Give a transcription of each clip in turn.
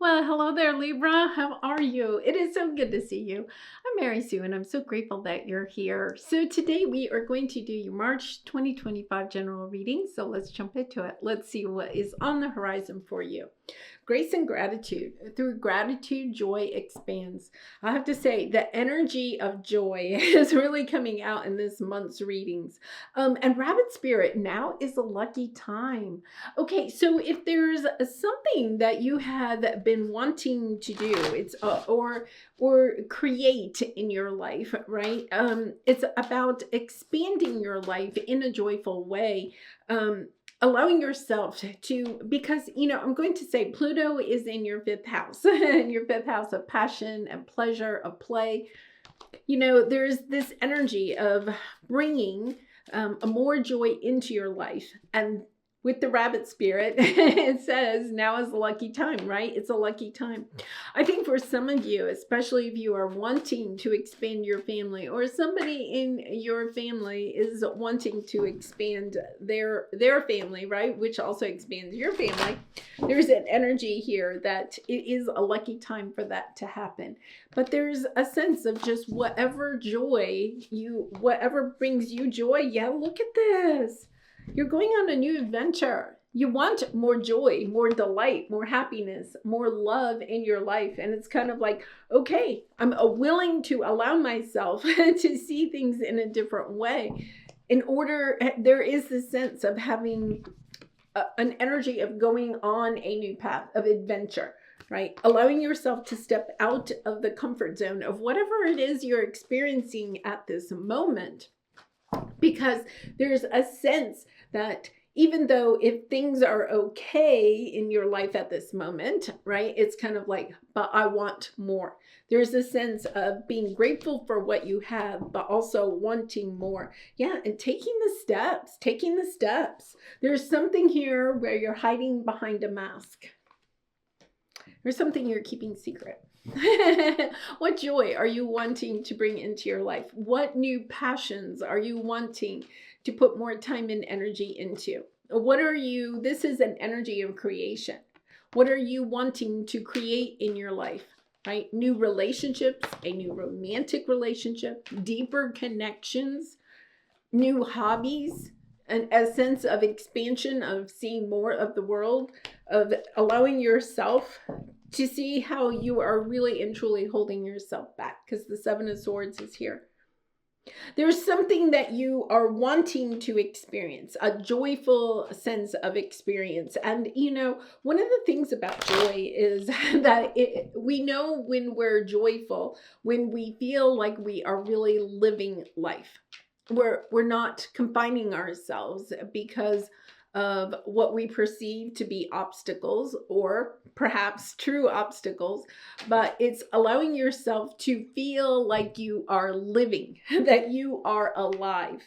Well, hello there, Libra. How are you? It is so good to see you. I'm Mary Sue, and I'm so grateful that you're here. So, today we are going to do your March 2025 general reading. So, let's jump into it. Let's see what is on the horizon for you. Grace and gratitude. Through gratitude, joy expands. I have to say, the energy of joy is really coming out in this month's readings. And Rabbit Spirit, now is a lucky time. Okay, so if there's something that you have been wanting to do, it's or create in your life, right? It's about expanding your life in a joyful way. Allowing yourself to, because I'm going to say Pluto is in your fifth house, in your fifth house of passion and pleasure, of play. There's this energy of bringing a more joy into your life. And with the Rabbit Spirit, it says now is a lucky time, right? It's a lucky time. I think for some of you, especially if you are wanting to expand your family, or somebody in your family is wanting to expand their family, right? Which also expands your family. There's an energy here that it is a lucky time for that to happen. But there's a sense of just whatever brings you joy. Yeah, look at this. You're going on a new adventure. You want more joy, more delight, more happiness, more love in your life. And it's kind of like, okay, I'm willing to allow myself to see things in a different way. There is this sense of having an energy of going on a new path of adventure, right? Allowing yourself to step out of the comfort zone of whatever it is you're experiencing at this moment. Because there's a sense that even though if things are okay in your life at this moment, right, it's kind of like, but I want more. There's a sense of being grateful for what you have, but also wanting more. Yeah, and taking the steps. There's something here where you're hiding behind a mask. There's something you're keeping secret. What joy are you wanting to bring into your life? What new passions are you wanting to put more time and energy into? This is an energy of creation. What are you wanting to create in your life, right? New relationships, a new romantic relationship, deeper connections, new hobbies, a sense of expansion, of seeing more of the world, of allowing yourself to see how you are really and truly holding yourself back, because the Seven of Swords is here. There's something that you are wanting to experience, a joyful sense of experience. And, one of the things about joy is that we know when we're joyful, when we feel like we are really living life. We're not confining ourselves because of what we perceive to be obstacles, or perhaps true obstacles, but it's allowing yourself to feel like you are living, that you are alive.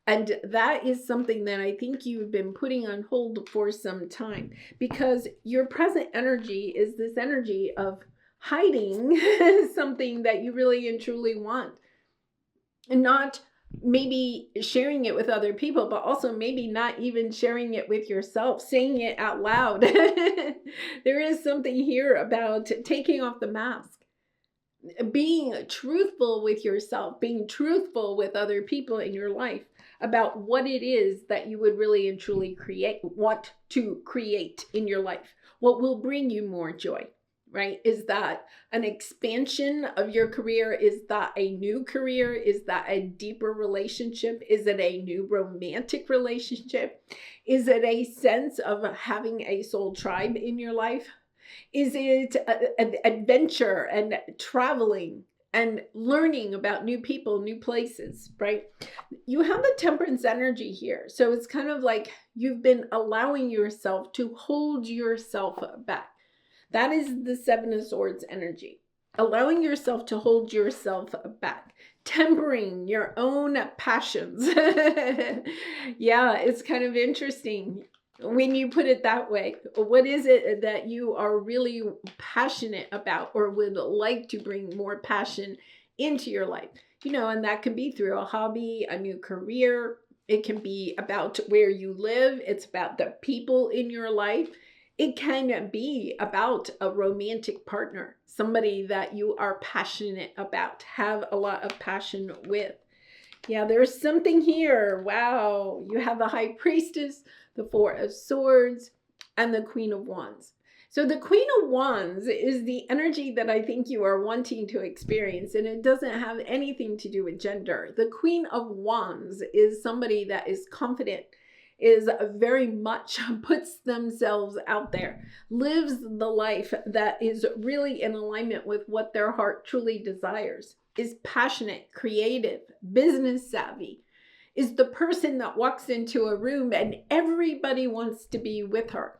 And that is something that I think you've been putting on hold for some time, because your present energy is this energy of hiding something that you really and truly want, and not maybe sharing it with other people, but also maybe not even sharing it with yourself, saying it out loud. There is something here about taking off the mask, being truthful with yourself, being truthful with other people in your life about what it is that you would really and truly want to create in your life. What will bring you more joy? Right? Is that an expansion of your career? Is that a new career? Is that a deeper relationship? Is it a new romantic relationship? Is it a sense of having a soul tribe in your life? Is it an adventure and traveling and learning about new people, new places, right? You have the Temperance energy here. So it's kind of like you've been allowing yourself to hold yourself back. That is the Seven of Swords energy. Allowing yourself to hold yourself back. Tempering your own passions. Yeah, it's kind of interesting when you put it that way. What is it that you are really passionate about, or would like to bring more passion into your life? And that can be through a hobby, a new career. It can be about where you live. It's about the people in your life. It can be about a romantic partner, somebody that you are passionate about, have a lot of passion with. Yeah, there's something here. Wow. You have the High Priestess, the Four of Swords, and the Queen of Wands. So the Queen of Wands is the energy that I think you are wanting to experience, and it doesn't have anything to do with gender. The Queen of Wands is somebody that is confident, is very much puts themselves out there, lives the life that is really in alignment with what their heart truly desires, is passionate, creative, business savvy, is the person that walks into a room and everybody wants to be with her.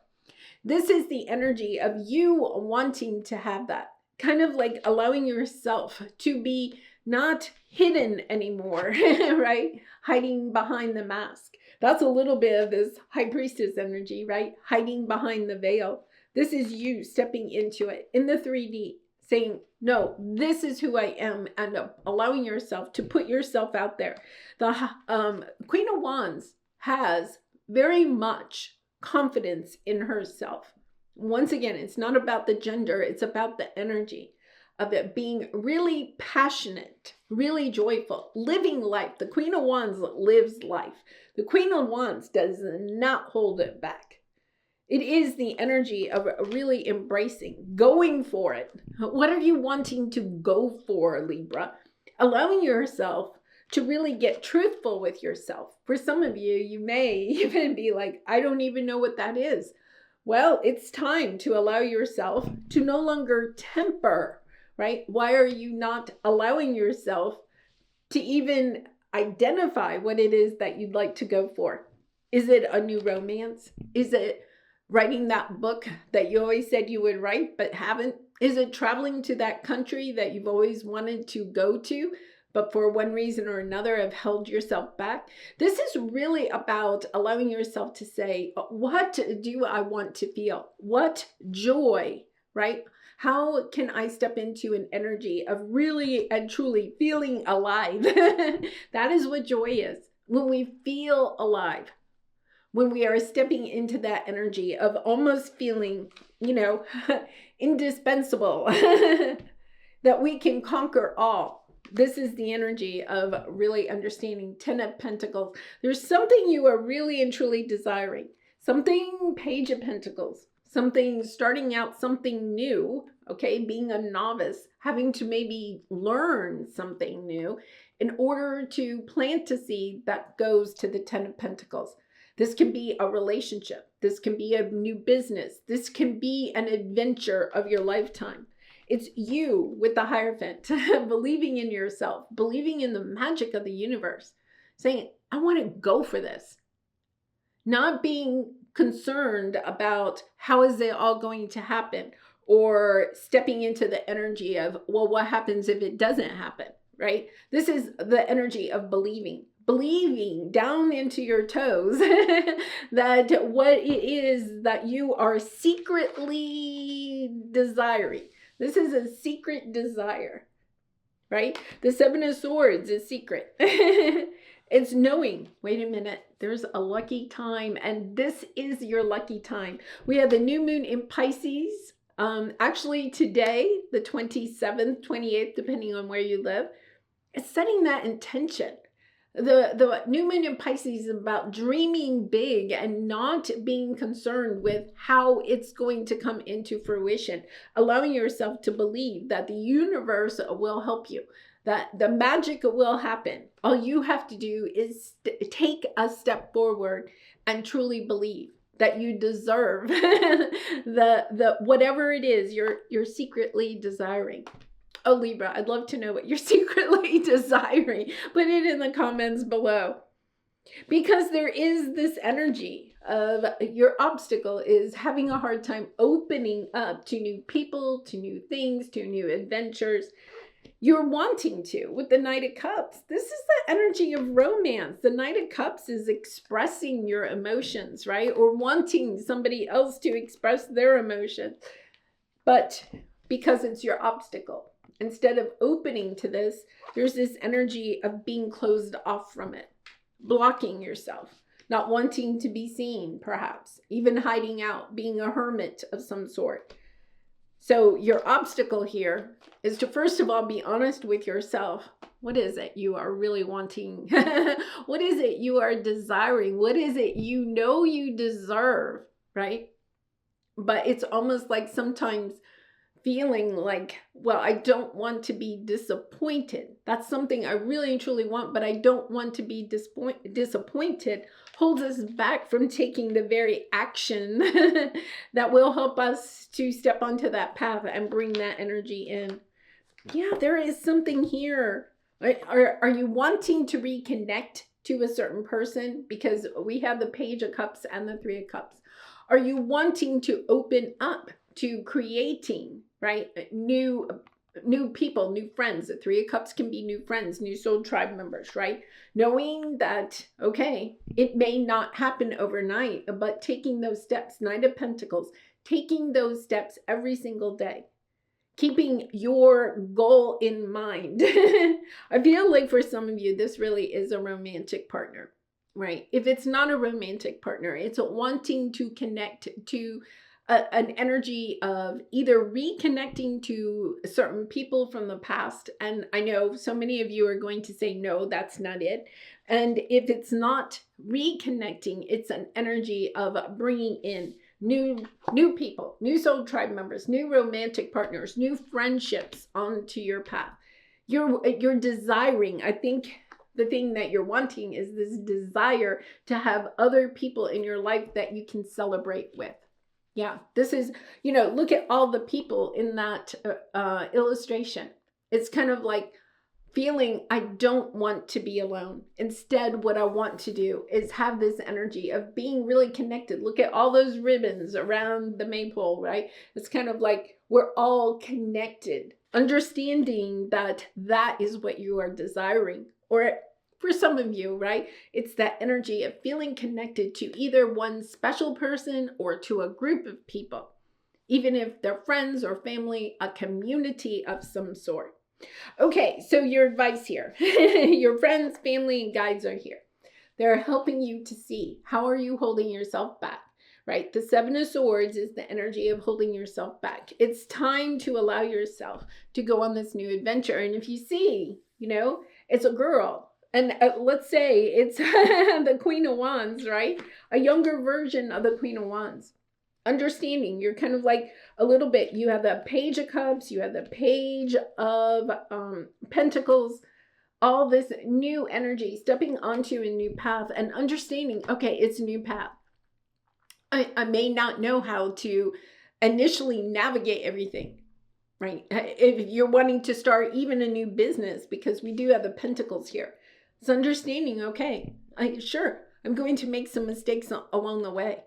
This is the energy of you wanting to have that, kind of like allowing yourself to be not hidden anymore, right? Hiding behind the mask. That's a little bit of this High Priestess energy, right? Hiding behind the veil. This is you stepping into it in the 3D, saying, no, this is who I am, and allowing yourself to put yourself out there. The Queen of Wands has very much confidence in herself. Once again, it's not about the gender, it's about the energy of it being really passionate, really joyful, living life. The Queen of Wands lives life. The Queen of Wands does not hold it back. It is the energy of really embracing, going for it. What are you wanting to go for, Libra? Allowing yourself to really get truthful with yourself. For some of you, you may even be like, I don't even know what that is. Well, it's time to allow yourself to no longer temper, right? Why are you not allowing yourself to even identify what it is that you'd like to go for? Is it a new romance? Is it writing that book that you always said you would write but haven't? Is it traveling to that country that you've always wanted to go to, but for one reason or another have held yourself back? This is really about allowing yourself to say, what do I want to feel? What joy, right? How can I step into an energy of really and truly feeling alive? That is what joy is. When we feel alive, when we are stepping into that energy of almost feeling, indispensable, that we can conquer all. This is the energy of really understanding 10 of Pentacles. There's something you are really and truly desiring. Something Page of Pentacles. Something starting out, something new, okay? Being a novice, having to maybe learn something new in order to plant a seed that goes to the 10 of Pentacles. This can be a relationship. This can be a new business. This can be an adventure of your lifetime. It's you with the Hierophant, believing in yourself, believing in the magic of the universe, saying, I want to go for this. Not being concerned about how is it all going to happen, or stepping into the energy of, well, what happens if it doesn't happen, right? This is the energy of believing down into your toes that what it is that you are secretly desiring. This is a secret desire, right? The Seven of Swords is secret. It's knowing, wait a minute, there's a lucky time, and this is your lucky time. We have the new moon in Pisces. Actually today, the 27th, 28th, depending on where you live, it's setting that intention. The new moon in Pisces is about dreaming big and not being concerned with how it's going to come into fruition, allowing yourself to believe that the universe will help you, that the magic will happen. All you have to do is take a step forward and truly believe that you deserve the whatever it is you're secretly desiring. Oh, Libra, I'd love to know what you're secretly desiring. Put it in the comments below. Because there is this energy of your obstacle is having a hard time opening up to new people, to new things, to new adventures. You're wanting to with the Knight of Cups. This is the energy of romance. The Knight of Cups is expressing your emotions, right? Or wanting somebody else to express their emotions. But because it's your obstacle, instead of opening to this, there's this energy of being closed off from it, blocking yourself, not wanting to be seen, perhaps, even hiding out, being a hermit of some sort. So your obstacle here is to first of all be honest with yourself. What is it you are really wanting? What is it you are desiring? What is it you know you deserve, right? But it's almost like sometimes feeling like, well, I don't want to be disappointed. That's something I really and truly want, but I don't want to be disappointed, holds us back from taking the very action that will help us to step onto that path and bring that energy in. Yeah, there is something here. Are you wanting to reconnect to a certain person? Because we have the Page of Cups and the Three of Cups. Are you wanting to open up to creating, right, new people, new friends? The Three of Cups can be new friends, new soul tribe members, right? Knowing that, okay, it may not happen overnight, but taking those steps. Knight of Pentacles, taking those steps every single day, keeping your goal in mind. I feel like for some of you, this really is a romantic partner, right? If it's not a romantic partner, it's wanting to connect to an energy of either reconnecting to certain people from the past. And I know so many of you are going to say, no, that's not it. And if it's not reconnecting, it's an energy of bringing in new people, new soul tribe members, new romantic partners, new friendships onto your path. You're desiring, I think the thing that you're wanting is this desire to have other people in your life that you can celebrate with. Yeah, this is, look at all the people in that illustration. It's kind of like feeling I don't want to be alone. Instead, what I want to do is have this energy of being really connected. Look at all those ribbons around the maypole, right? It's kind of like we're all connected, understanding that that is what you are desiring. Or for some of you, right, it's that energy of feeling connected to either one special person or to a group of people, even if they're friends or family, a community of some sort. Okay, so your advice here, your friends, family, and guides are here. They're helping you to see, how are you holding yourself back, right? The Seven of Swords is the energy of holding yourself back. It's time to allow yourself to go on this new adventure. And if you see, it's a girl, and let's say it's the Queen of Wands, right? A younger version of the Queen of Wands. Understanding, you're kind of like a little bit, you have the Page of Cups, you have the Page of Pentacles, all this new energy, stepping onto a new path and understanding, okay, it's a new path. I may not know how to initially navigate everything, right? If you're wanting to start even a new business, because we do have the Pentacles here, it's understanding, okay, I'm going to make some mistakes along the way.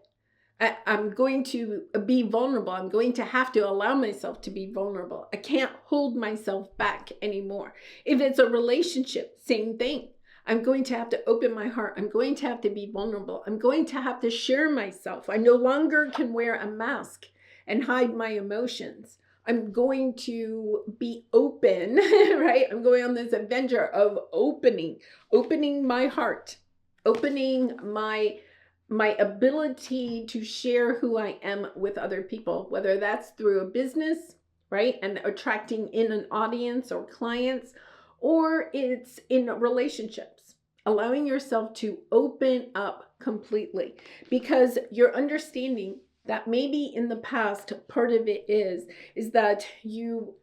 I'm going to be vulnerable. I'm going to have to allow myself to be vulnerable. I can't hold myself back anymore. If it's a relationship, same thing. I'm going to have to open my heart. I'm going to have to be vulnerable. I'm going to have to share myself. I no longer can wear a mask and hide my emotions. I'm going to be open, right? I'm going on this adventure of opening my heart, opening my ability to share who I am with other people, whether that's through a business, right? And attracting in an audience or clients, or it's in relationships, allowing yourself to open up completely, because you're understanding that maybe in the past, part of it is that you've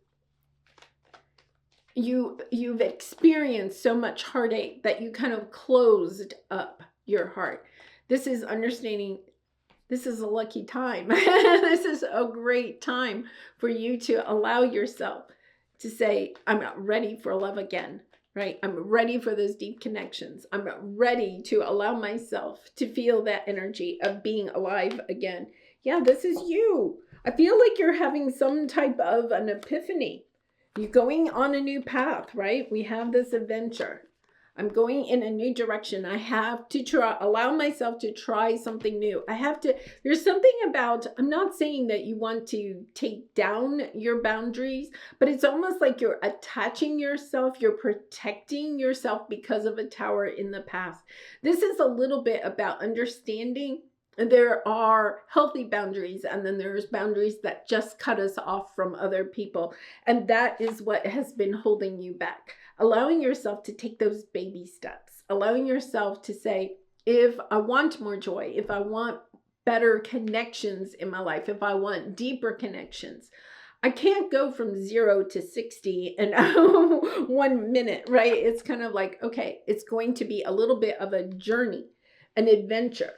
experienced so much heartache that you kind of closed up your heart. This is understanding, this is a lucky time. This is a great time for you to allow yourself to say, I'm ready for love again, right? I'm ready for those deep connections. I'm ready to allow myself to feel that energy of being alive again. Yeah, this is you. I feel like you're having some type of an epiphany. You're going on a new path, right? We have this adventure. I'm going in a new direction. I have to allow myself to try something new. There's something about, I'm not saying that you want to take down your boundaries, but it's almost like you're attaching yourself, you're protecting yourself because of a tower in the past. This is a little bit about understanding there are healthy boundaries, and then there's boundaries that just cut us off from other people. And that is what has been holding you back. Allowing yourself to take those baby steps, allowing yourself to say, if I want more joy, if I want better connections in my life, if I want deeper connections, I can't go from 0 to 60 in 1 minute, right? It's kind of like, okay, it's going to be a little bit of a journey, an adventure.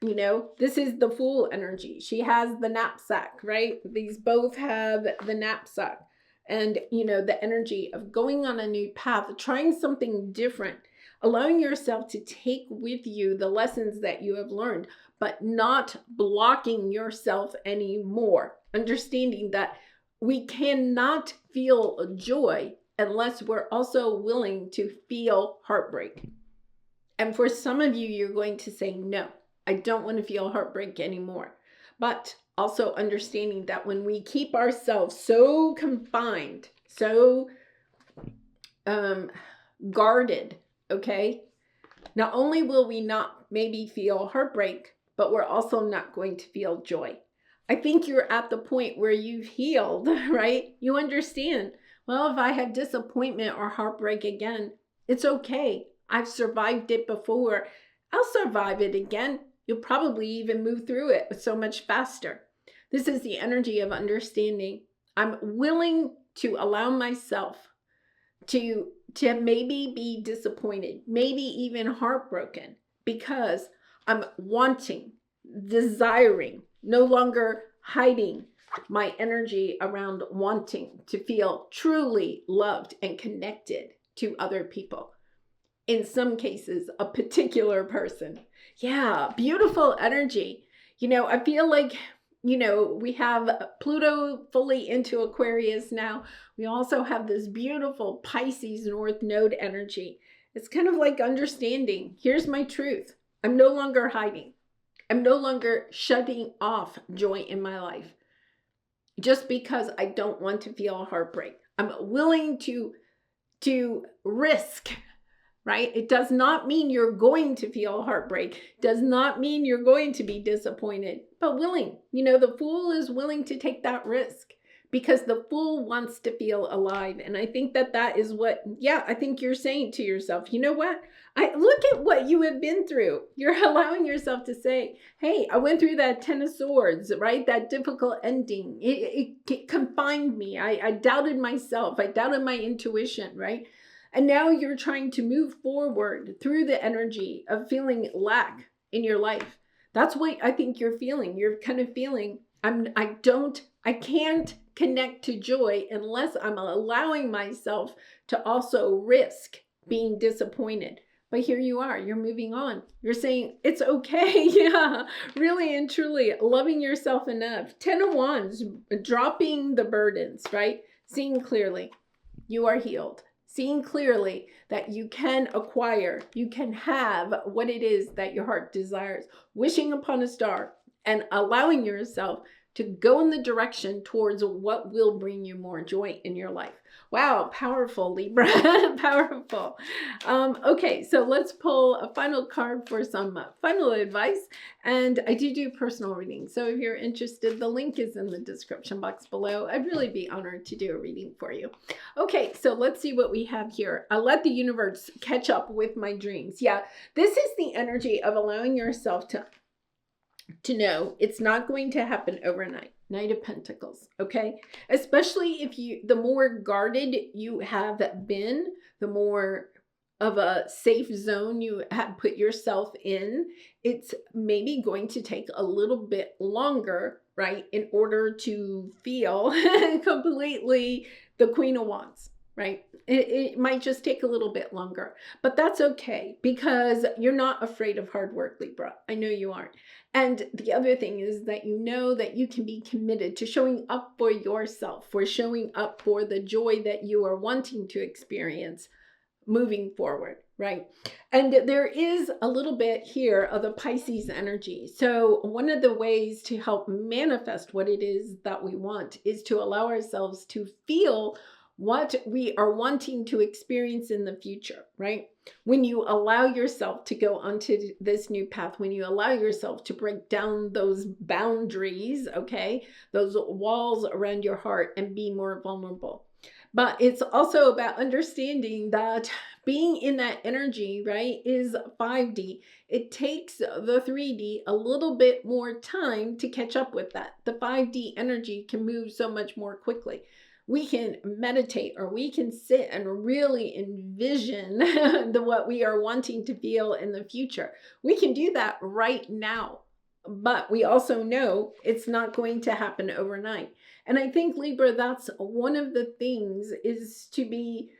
This is the Fool energy. She has the knapsack, right? These both have the knapsack. And, the energy of going on a new path, trying something different, allowing yourself to take with you the lessons that you have learned, but not blocking yourself anymore. Understanding that we cannot feel joy unless we're also willing to feel heartbreak. And for some of you, you're going to say, no, I don't want to feel heartbreak anymore. But also understanding that when we keep ourselves so confined, so guarded, okay, not only will we not maybe feel heartbreak, but we're also not going to feel joy. I think you're at the point where you've healed, right? You understand, well, if I have disappointment or heartbreak again, it's okay. I've survived it before. I'll survive it again. You'll probably even move through it so much faster. This is the energy of understanding. I'm willing to allow myself to maybe be disappointed, maybe even heartbroken, because I'm wanting, desiring, no longer hiding my energy around wanting to feel truly loved and connected to other people. In some cases, a particular person. Yeah, beautiful energy. I feel like, we have Pluto fully into Aquarius now. We also have this beautiful Pisces North Node energy. It's kind of like understanding. Here's my truth. I'm no longer hiding. I'm no longer shutting off joy in my life just because I don't want to feel heartbreak. I'm willing to risk. Right? It does not mean you're going to feel heartbreak. Does not mean you're going to be disappointed, but willing. The Fool is willing to take that risk because the Fool wants to feel alive. And I think that is what, I think you're saying to yourself, you know what? Look at what you have been through. You're allowing yourself to say, hey, I went through that 10 of Swords, right? That difficult ending. It confined me. I doubted myself. I doubted my intuition, right? And now you're trying to move forward through the energy of feeling lack in your life. That's what I think you're feeling. You're kind of feeling, I can't connect to joy unless I'm allowing myself to also risk being disappointed. But here you are, you're moving on. You're saying, it's okay. Yeah, really and truly loving yourself enough. 10 of Wands, dropping the burdens, right? Seeing clearly, you are healed. Seeing clearly that you can acquire, you can have what it is that your heart desires, wishing upon a star and allowing yourself to go in the direction towards what will bring you more joy in your life. Wow, powerful, Libra, powerful. Okay, so let's pull a final card for some final advice. And I do personal readings. So if you're interested, the link is in the description box below. I'd really be honored to do a reading for you. Okay, so let's see what we have here. I let the universe catch up with my dreams. Yeah, this is the energy of allowing yourself to know it's not going to happen overnight. Knight of Pentacles, okay? Especially if the more guarded you have been, the more of a safe zone you have put yourself in, it's maybe going to take a little bit longer, right? In order to feel completely the Queen of Wands, right? It might just take a little bit longer, but that's okay because you're not afraid of hard work, Libra. I know you aren't. And the other thing is that you know that you can be committed to showing up for yourself, for showing up for the joy that you are wanting to experience moving forward. Right. And there is a little bit here of the Pisces energy. So, one of the ways to help manifest what it is that we want is to allow ourselves to feel what we are wanting to experience in the future, right? When you allow yourself to go onto this new path, when you allow yourself to break down those boundaries, okay, those walls around your heart and be more vulnerable. But it's also about understanding that being in that energy, right, is 5D. It takes the 3D a little bit more time to catch up with that. The 5D energy can move so much more quickly. We can meditate or we can sit and really envision what we are wanting to feel in the future. We can do that right now. But we also know it's not going to happen overnight. And I think, Libra, that's one of the things is to be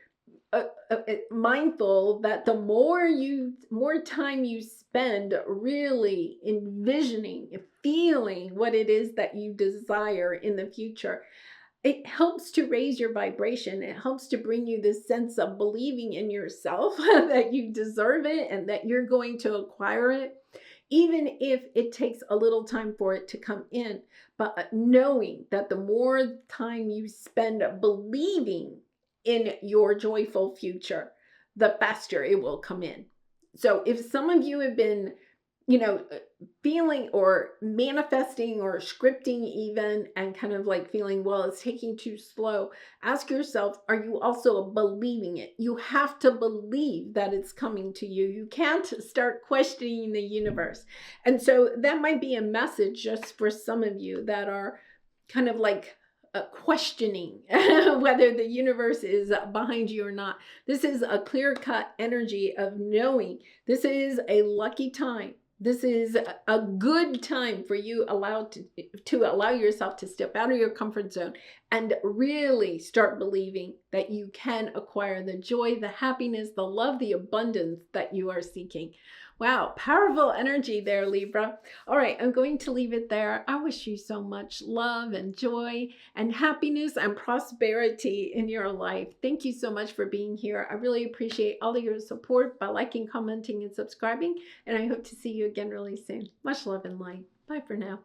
mindful that the more time you spend really envisioning, feeling what it is that you desire in the future, it helps to raise your vibration. It helps to bring you this sense of believing in yourself that you deserve it and that you're going to acquire it, even if it takes a little time for it to come in. But knowing that the more time you spend believing in your joyful future, the faster it will come in. So if some of you have been, feeling or manifesting or scripting even and kind of like feeling, well, it's taking too slow, ask yourself, are you also believing it? You have to believe that it's coming to you. You can't start questioning the universe. And so that might be a message just for some of you that are kind of like questioning whether the universe is behind you or not. This is a clear-cut energy of knowing this is a lucky time. This is a good time for you to allow yourself to step out of your comfort zone and really start believing that you can acquire the joy, the happiness, the love, the abundance that you are seeking. Wow, powerful energy there, Libra. All right, I'm going to leave it there. I wish you so much love and joy and happiness and prosperity in your life. Thank you so much for being here. I really appreciate all of your support by liking, commenting, and subscribing. And I hope to see you again really soon. Much love and light. Bye for now.